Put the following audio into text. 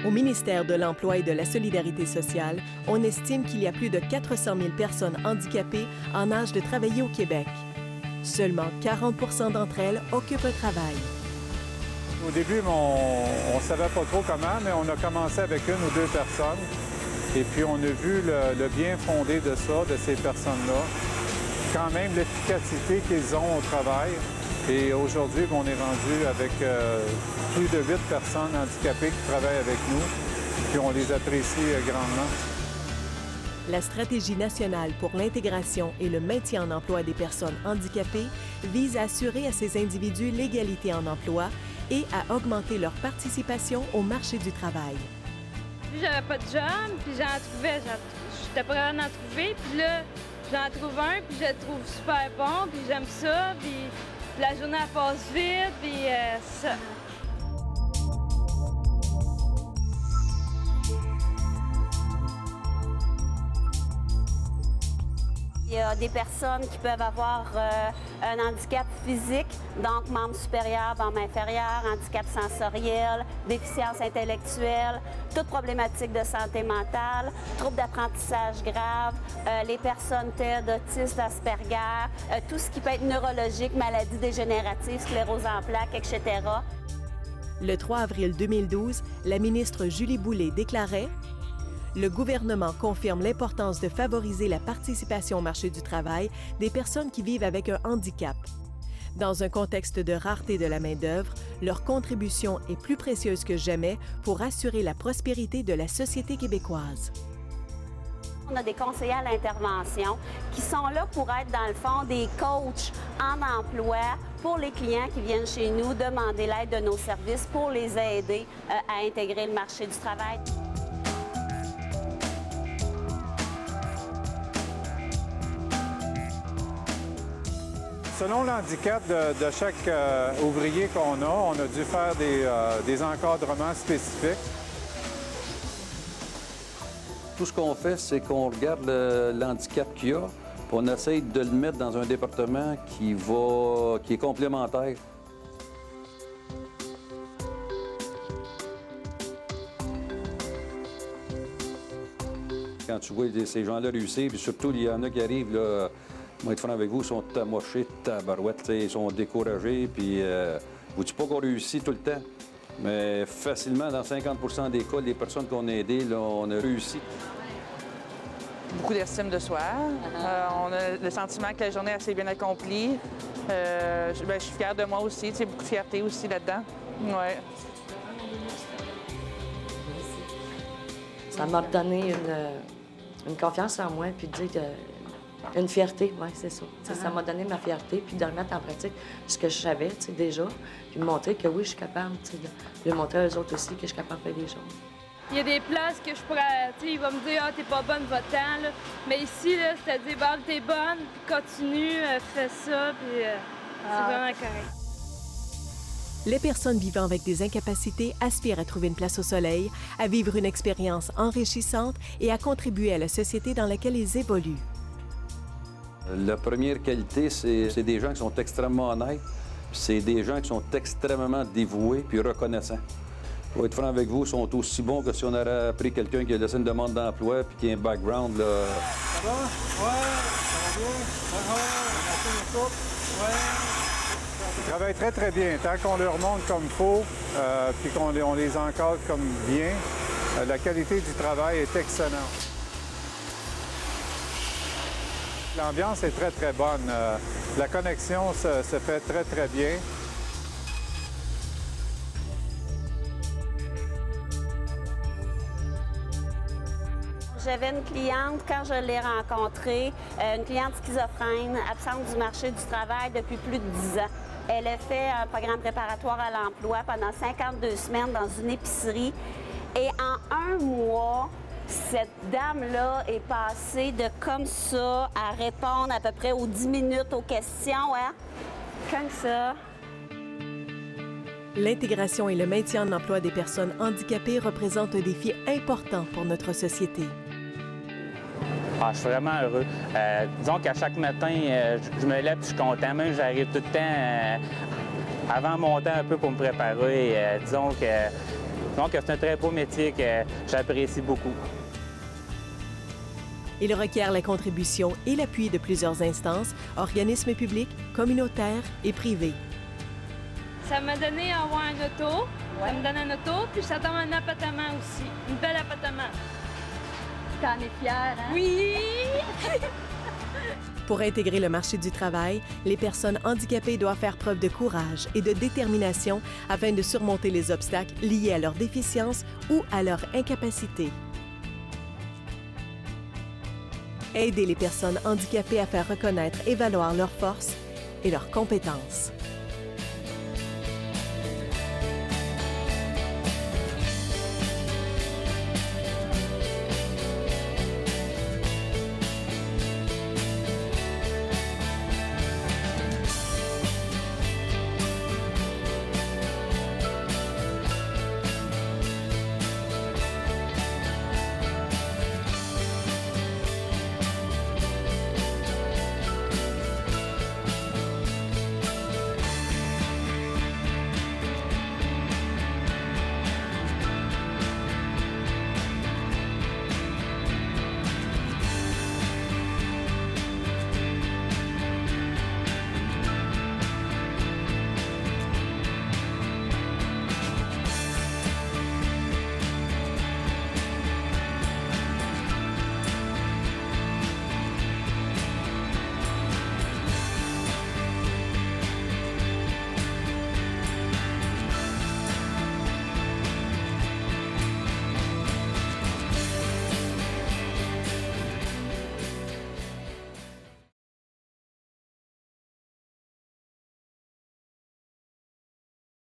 Au ministère de l'Emploi et de la Solidarité sociale, on estime qu'il y a plus de 400 000 personnes handicapées en âge de travailler au Québec. Seulement 40 % d'entre elles occupent un travail. Au début, on ne savait pas trop comment, mais on a commencé avec une ou deux personnes. Et puis, on a vu le bien fondé de ça, de ces personnes-là. Quand même, l'efficacité qu'ils ont au travail. Et aujourd'hui, on est rendu avec plus de 8 personnes handicapées qui travaillent avec nous. Puis, on les apprécie grandement. La stratégie nationale pour l'intégration et le maintien en emploi des personnes handicapées vise à assurer à ces individus l'égalité en emploi et à augmenter leur participation au marché du travail. J'avais pas de job, puis j'étais pas capable d'en trouver, puis là, j'en trouve un, puis je le trouve super bon, puis j'aime ça, puis la journée elle passe vite, puis c'est ça. Il y a des personnes qui peuvent avoir un handicap physique, donc membre supérieur, membre inférieur, handicap sensoriel, déficience intellectuelle, toute problématique de santé mentale, troubles d'apprentissage graves, les personnes TED, autistes, Asperger, tout ce qui peut être neurologique, maladies dégénératives, sclérose en plaques, etc. Le 3 avril 2012, la ministre Julie Boulay déclarait: le gouvernement confirme l'importance de favoriser la participation au marché du travail des personnes qui vivent avec un handicap. Dans un contexte de rareté de la main-d'œuvre, leur contribution est plus précieuse que jamais pour assurer la prospérité de la société québécoise. On a des conseillers à l'intervention qui sont là pour être, dans le fond, des coachs en emploi pour les clients qui viennent chez nous demander l'aide de nos services pour les aider à intégrer le marché du travail. Selon l'handicap de chaque ouvrier qu'on a, on a dû faire des encadrements spécifiques. Tout ce qu'on fait, c'est qu'on regarde l'handicap qu'il y a, puis on essaye de le mettre dans un département qui est complémentaire. Quand tu vois ces gens-là réussir, puis surtout, il y en a qui arrivent, là, moi, être franc avec vous, ils sont amochés, tabarouettes, ils sont découragés, puis je vous dis pas qu'on réussit tout le temps, mais facilement, dans 50 % des cas, les personnes qu'on a aidées, là, on a réussi. Beaucoup d'estime de soi. On a le sentiment que la journée est assez bien accomplie. Je suis fière de moi aussi, beaucoup de fierté aussi là-dedans. Ouais. Ça m'a donné une confiance en moi, puis de dire une fierté, oui, c'est ça. Ça m'a donné ma fierté, puis de remettre en pratique ce que je savais déjà, puis de montrer que oui, je suis capable, de montrer aux autres aussi que je suis capable de faire des choses. Il y a des places que je pourrais, il va me dire « Ah, t'es pas bonne, va-t'en », mais ici, là, c'est-à-dire bah, « T'es bonne, puis continue, fais ça », puis c'est vraiment correct. Les personnes vivant avec des incapacités aspirent à trouver une place au soleil, à vivre une expérience enrichissante et à contribuer à la société dans laquelle ils évoluent. La première qualité, c'est des gens qui sont extrêmement honnêtes, c'est des gens qui sont extrêmement dévoués puis reconnaissants. Pour être franc avec vous, ils sont aussi bons que si on aurait pris quelqu'un qui a laissé une demande d'emploi puis qui a un background, là. Ça va? Ouais, ça va bien? Ouais. Ils travaillent très, très bien. Tant qu'on leur montre comme il faut, puis qu'on les encadre comme bien, la qualité du travail est excellente. L'ambiance est très, très bonne. La connexion se fait très, très bien. J'avais une cliente, quand je l'ai rencontrée, une cliente schizophrène, absente du marché du travail depuis plus de 10 ans. Elle a fait un programme préparatoire à l'emploi pendant 52 semaines dans une épicerie. Et en un mois, cette dame-là est passée de comme ça à répondre à peu près aux 10 minutes aux questions, hein? Comme ça. L'intégration et le maintien en emploi des personnes handicapées représentent un défi important pour notre société. Je suis vraiment heureux. Disons qu'à chaque matin, je me lève et je suis content. Même j'arrive tout le temps avant mon temps un peu pour me préparer. Disons que Donc, c'est un très beau métier que j'apprécie beaucoup. Il requiert la contribution et l'appui de plusieurs instances, organismes publics, communautaires et privés. Ça m'a donné à avoir un auto. Ça me donne un auto, puis ça donne un appartement aussi. Une belle appartement. T'en es fière, hein? Oui! Pour intégrer le marché du travail, les personnes handicapées doivent faire preuve de courage et de détermination afin de surmonter les obstacles liés à leur déficience ou à leur incapacité. Aider les personnes handicapées à faire reconnaître et valoir leurs forces et leurs compétences.